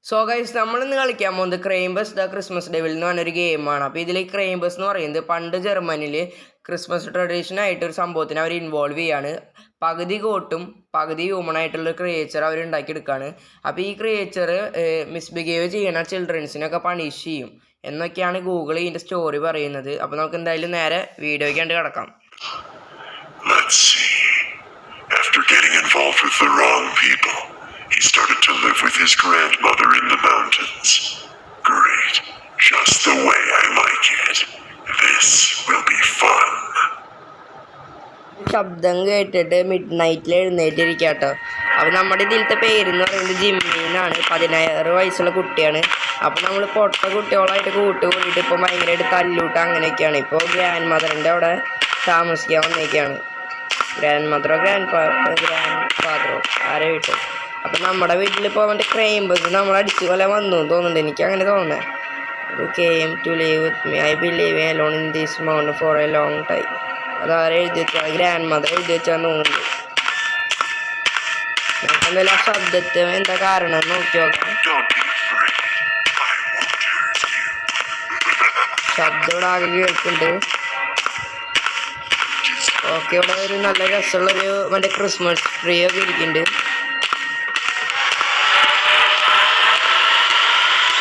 So guys നമ്മളിന്ന് കളിക്കാൻ പോകുന്നത് ക്രൈംബസ് ദ ക്രിസ്മസ് ഡെവിൽ എന്ന് പറഞ്ഞൊരു ഗെയിമാണ്. അപ്പോൾ ഇതിൽ ക്രൈംബസ് എന്ന് പറയുന്നത് പണ്ട് ജർമ്മനിയിൽ ക്രിസ്മസ് ട്രഡീഷനായിട്ട് ഒരു സംഭവത്തിന് അവർ ഇൻവോൾവ് ചെയ്യാണ്. പകുതി ഗോട്ടും പകുതി ഹ്യൂമൺ ആയിട്ടുള്ള ക്രിയേച്ചർ അവർ ഉണ്ടാക്കിയെടുക്കുകയാണ്. അപ്പോൾ ഈ ക്രിയേച്ചർ മിസ്ബിഹേവ് ചെയ്യണ ചിൽഡ്രൻസിനൊക്കെ പണിഷ് ചെയ്യും എന്നൊക്കെയാണ് ഗൂഗിൾ ഇതിൻ്റെ സ്റ്റോറി പറയുന്നത്. അപ്പോൾ നമുക്ക് എന്തായാലും നേരെ വീഡിയോയ്ക്ക് കണ്ട് കിടക്കാം. After getting involved with the wrong people, he started to live with his grandmother in the mountains. Great. Just the way I like it. This will be fun. ശബ്ദം കേട്ടിട്ട് മിഡ് നൈറ്റിൽ എഴുന്നേറ്റിരിക്കാട്ടോ. അപ്പോൾ നമ്മുടെ ഇതിലത്തെ പേരെന്ന് പറയുന്നത് ജിമ്മി എന്നാണ്. 16 വയസ്സുള്ള കുട്ടിയാണ്. അപ്പോൾ നമ്മൾ പൊട്ട കുട്ടികളായിട്ട് കൂട്ടുകൂടിയിട്ട് ഇപ്പോൾ ഭയങ്കരമായിട്ട് തല്ലൂട്ട് അങ്ങനെയൊക്കെയാണ്. ഇപ്പോൾ ഗ്രാൻഡ് മദറിൻ്റെ അവിടെ താമസിക്കാൻ വന്നേക്കാണ്. ഗ്രാൻഡ് മദറോ ഗ്രാൻഡ് ഫാദറോ ആരെ വീട്ടിൽ. അപ്പം നമ്മുടെ വീട്ടിലിപ്പോൾ അവൻ്റെ ക്രൈംബസ് നമ്മളടിച്ചു കൊല്ലാൻ വന്നു തോന്നുന്നുണ്ട്, എനിക്ക് അങ്ങനെ തോന്നുന്നത്. came to live with me. I been living alone in this mountain for a long time. അതാരെ എഴുതി വെച്ചാൽ ഗ്രാൻഡ് മദർ എഴുതി വെച്ചാന്ന് തോന്നുന്നുണ്ട്. നമുക്ക് എന്തായാലും ആ ശബ്ദത്തിന് എന്താ കാരണം നോക്കി നോക്കാം. ശബ്ദം ഇവിടെ ആകെ കേൾക്കുന്നുണ്ട്. ഓക്കെ, ഇവിടെ ഒരു നല്ല രസമുള്ളൊരു മറ്റേ ക്രിസ്മസ് ട്രീ ഒക്കെ ഇരിക്കുന്നുണ്ട്.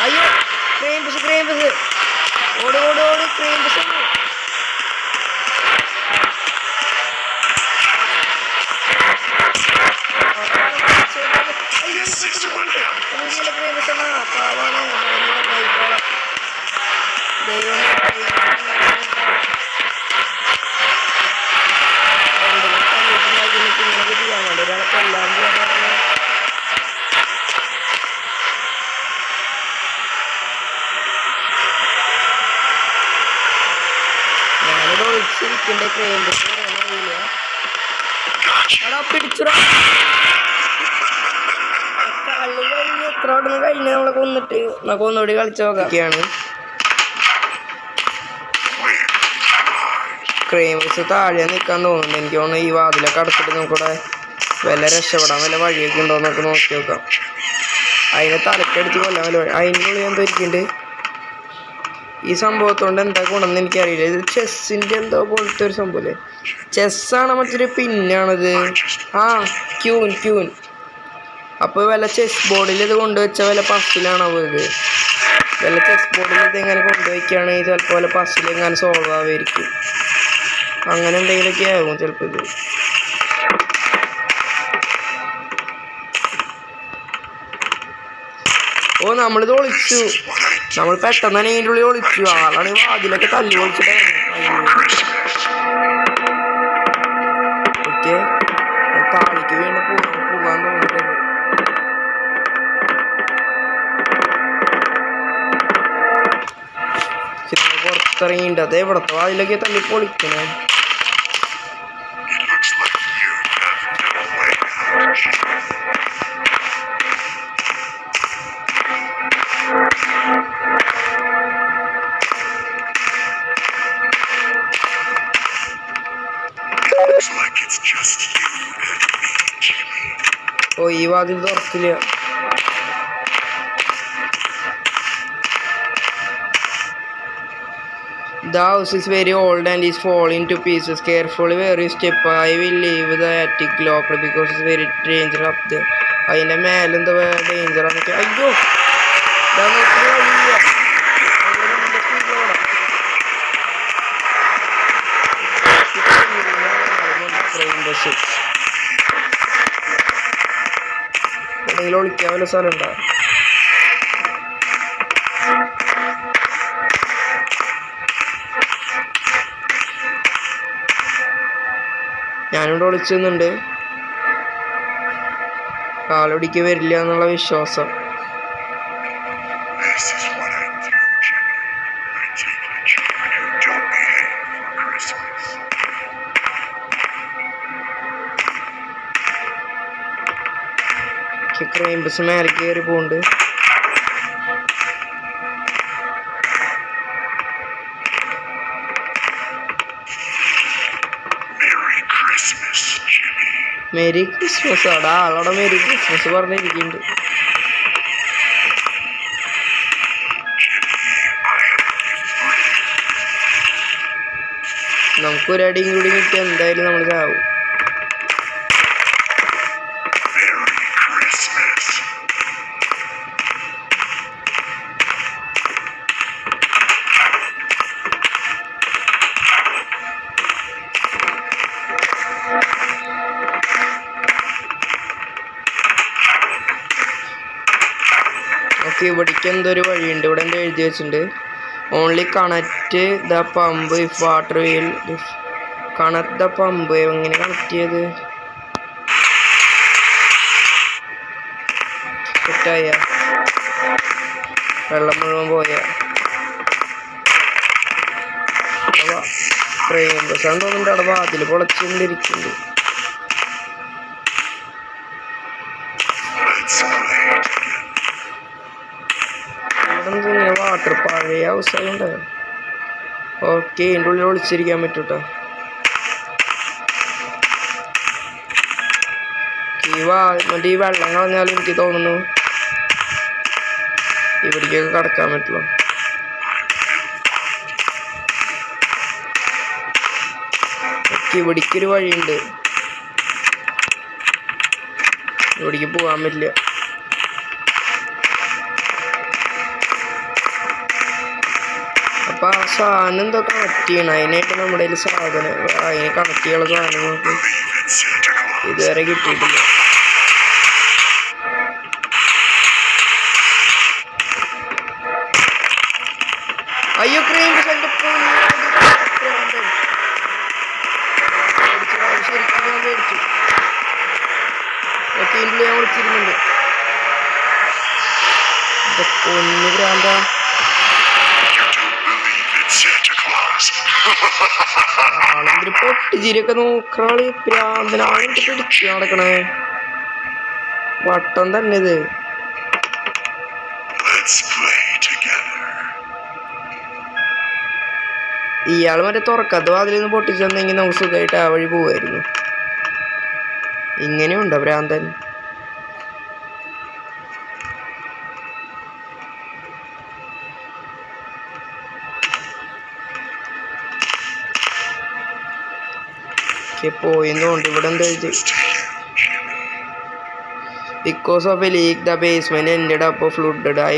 അയ്യോ, ക്രൈംബസ് ഓട് ക്രൈംബസ്. കഴിഞ്ഞ് നമ്മളെ കൊന്നിട്ട് നമുക്ക് ഒന്നുകൂടി കളിച്ചു നോക്കുകയാണ്. ക്രൈംബസ് താഴെ നിൽക്കാൻ തോന്നുന്നുണ്ട്. എനിക്ക് തോന്നുന്നു ഈ വാതിലൊക്കെ അടച്ചിട്ട് നമുക്കിവിടെ വല്ല രക്ഷപ്പെടാൻ വല്ല വഴിയൊക്കെ ഉണ്ടോ എന്നൊക്കെ നോക്കി നോക്കാം. അതിനെ തലക്കടിച്ച് കൊല്ലാൻ വല്ല വഴി. അതിൻ്റെ ഉള്ളിൽ എന്തോ ഇരിക്കുന്നുണ്ട്. ഈ സംഭവത്തോണ്ട് എന്താ ഗുണമെന്ന് എനിക്കറിയില്ല. ഇത് ചെസ്സിൻ്റെ എന്തോ പോലത്തെ ഒരു സംഭവമല്ലേ. ചെസ്സാണ് മറ്റൊരു പിന്നാണത്. ആ ക്യൂൻ. അപ്പോൾ വല്ല ചെസ് ബോർഡിൽ ഇത് കൊണ്ടുവച്ച വല്ല പസിലാണോ ഇത്? വല്ല ചെസ് ബോർഡിൽ ഇത് എങ്ങനെ കൊണ്ടുവയ്ക്കുകയാണെങ്കിൽ ചിലപ്പോൾ വല്ല പസിൽ എങ്ങനെ സോൾവ് ആവുമായിരിക്കും. അങ്ങനെ എന്തെങ്കിലുമൊക്കെ ആകും ചിലപ്പോൾ ഇത്. ഓ, നമ്മളിത് ഒളിച്ചു. നമ്മൾ പെട്ടെന്ന് തന്നെ ഇതിൻ്റെ ഉള്ളിൽ ഒളിച്ചു. ആളാണ് വാതിലൊക്കെ തല്ലി ഒളിച്ചിട്ട്. ഓക്കെ, താഴേക്ക് വീണ്ടും പോകാൻ തോന്നിട്ടത്. പുറത്തിറങ്ങിയിട്ട് അത് എവിടത്തെ വാതിലൊക്കെ തല്ലി പൊളിക്കണേ. ഓ, ഈ വാതിൽ തുറക്കില്ല. The house is very old and is falling to pieces. Carefully where you step. I will leave the attic locked because it's very dangerous up there. അതിൻ്റെ മേലെന്താ ഡേഞ്ചർ ആണെന്നൊക്കെ. അയ്യോ, എന്തെങ്കിലും ഒളിക്കാൻ വല്ല സ്ഥലം ഉണ്ടോ? ഞാനിവിടെ ഒളിച്ചുന്നുണ്ട്. കാലൊടിക്ക് വരില്ല എന്നുള്ള വിശ്വാസം. ക്രൈംബസ് മേലെ കയറി പോകുന്നുണ്ട്. Merry Christmas. അവിടെ ആളോടെ മേരി ക്രിസ്മസ് പറഞ്ഞിരിക്കുന്നുണ്ട്. നമുക്കൊരടിയും കൂടി കിട്ടി എന്തായാലും നമ്മൾ ചാവും. ഓക്കെ, ഇവിടേക്ക് എന്തൊരു വഴിയുണ്ട്. ഇവിടെ എന്തോ എഴുതി വെച്ചിട്ടുണ്ട്, only connect the pump if water wheel connect the pump. എങ്ങനെ കണക്ട് ചെയ്ത് സെറ്റായ വെള്ളം മുഴുവൻ പോയ ട്രെയിൻ ബസ്സാന്ന് തോന്നുന്നുണ്ട്. അവിടെ വാതിൽ പൊളച്ചുകൊണ്ടിരിക്കുന്നുണ്ട്. ഇങ്ങനെ വാട്ടർ പഴയ അവസ്ഥകളുണ്ട്. ഓക്കെ, ഇതിൻ്റെ ഉള്ളിൽ ഒളിച്ചിരിക്കാൻ പറ്റും കേട്ടോ. മറ്റേ ഈ വെള്ളം കളഞ്ഞാലും എനിക്ക് തോന്നുന്നു ഇവിടേക്കൊക്കെ കടക്കാൻ പറ്റുള്ളൂ. ഓക്കെ, ഇവിടേക്കൊരു വഴിയുണ്ട്. ഇവിടേക്ക് പോകാൻ പറ്റില്ല. അപ്പൊ ആ സാധനം എന്തോ കണക്ട് ചെയ്യണം. അതിനായിട്ട് നമ്മുടെ കയ്യിൽ സാധനം, അതിനെ കണക്ട് ചെയ്യാനുള്ള സാധനം നമുക്ക് ഇതുവരെ കിട്ടിയിട്ടില്ല. അയ്യോ, ക്രീം ശരിക്കും ഞാൻ മേടിച്ചു. ടീമിൽ ഞാൻ വിളിച്ചിരുന്നുണ്ട്. പൊന്നു ഭ്രാന്ത, ആളെന്തൊരു പൊട്ടിച്ചിരിയൊക്കെ നോക്കാള് പ്രാന്തനാണ് പിടിച്ചു നടക്കണേ. വട്ടം തന്നെ ഇത്. ഇയാള് മറ്റേ തുറക്കാത്ത വാതിലൊന്ന് പൊട്ടിച്ചെന്നെങ്കിൽ നമുക്ക് സുഖമായിട്ട് ആ വഴി പോവായിരുന്നു. ഇങ്ങനെയുണ്ടോ ഭ്രാന്തൻ? പോയിന്നോണ്ട് ഇവിടെ എന്താ because of a leak the basement ended up flooded. I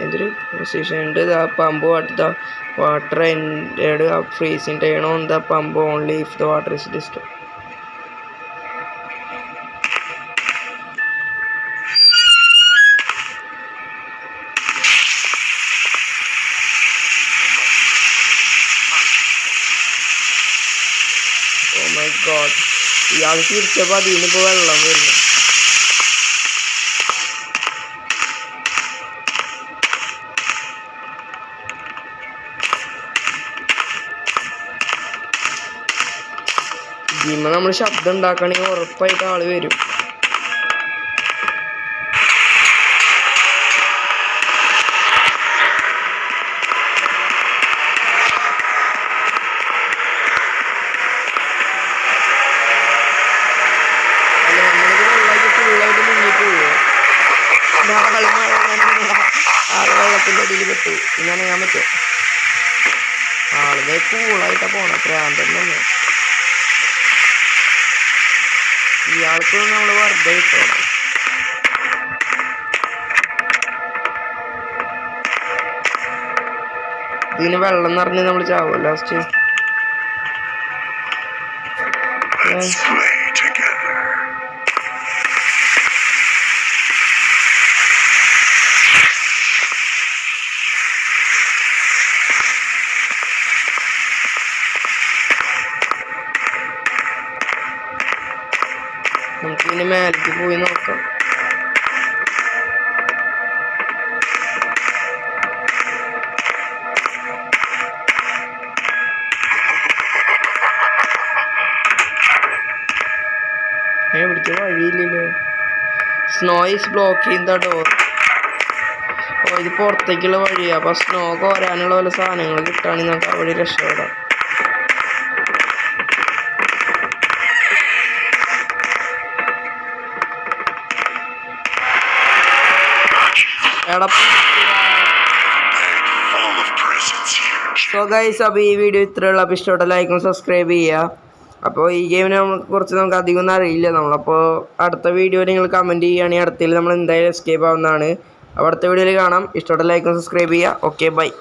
എന്തൊരു positioned the pump at the water ended up freezing. Turn on the pump only if the water is disturb. ഇയാൾ തിരിച്ചപ്പോൾ അതിനിപ്പോൾ വെള്ളം വരുന്നു. ഇതിന്മേ നമ്മൾ ശബ്ദം ഉണ്ടാക്കണമെങ്കിൽ ഉറപ്പായിട്ട് ആള് വരും. വെള്ളത്തിൻ്റെ അടിയിൽ പെട്ടു. ഇങ്ങനെ ഞാൻ പറ്റും. ആളുകൾ കൂളായിട്ടാ പോണ. പ്രാന്തൻ തന്നെ. ഇയാൾക്ക് നമ്മൾ വെറുതെ കിട്ടോ. ഇതിന് വെള്ളം നിറഞ്ഞ് നമ്മൾ ചാവും ലാസ്റ്റ്. നമുക്കിതിന് മേലേക്ക് പോയി നോക്കാം. എവിടേക്ക് വഴിയില്ലല്ലോ. Snow is blocking the door. അപ്പോൾ ഇത് പുറത്തേക്കുള്ള വഴിയാണ്. അപ്പോൾ സ്നോ കോരാനുള്ള വല്ല സാധനങ്ങൾ കിട്ടുകയാണെങ്കിൽ നമുക്ക് അവിടെ രക്ഷപ്പെടാം. എടാ presence here. സോ ഗൈസ്, അപ്പോൾ ഈ വീഡിയോ ഇത്രയുള്ള. അപ്പോൾ ഇഷ്ടപ്പെട്ട ലൈക്കും സബ്സ്ക്രൈബ് ചെയ്യുക. അപ്പോൾ ഈ ഗെയിമിനെ കുറിച്ച് നമുക്ക് അധികം ഒന്നും അറിയില്ല. നമ്മളപ്പോൾ അടുത്ത വീഡിയോയിൽ നിങ്ങൾ കമൻറ്റ് ചെയ്യുകയാണെങ്കിൽ അടുത്തതിൽ നമ്മൾ എന്തായാലും എസ്കേപ്പ് ആവുന്നതാണ്. അപ്പോൾ അടുത്ത വീഡിയോയിൽ കാണാം. ഇഷ്ടപ്പെട്ട ലൈക്കും സബ്സ്ക്രൈബ് ചെയ്യുക. Okay, by.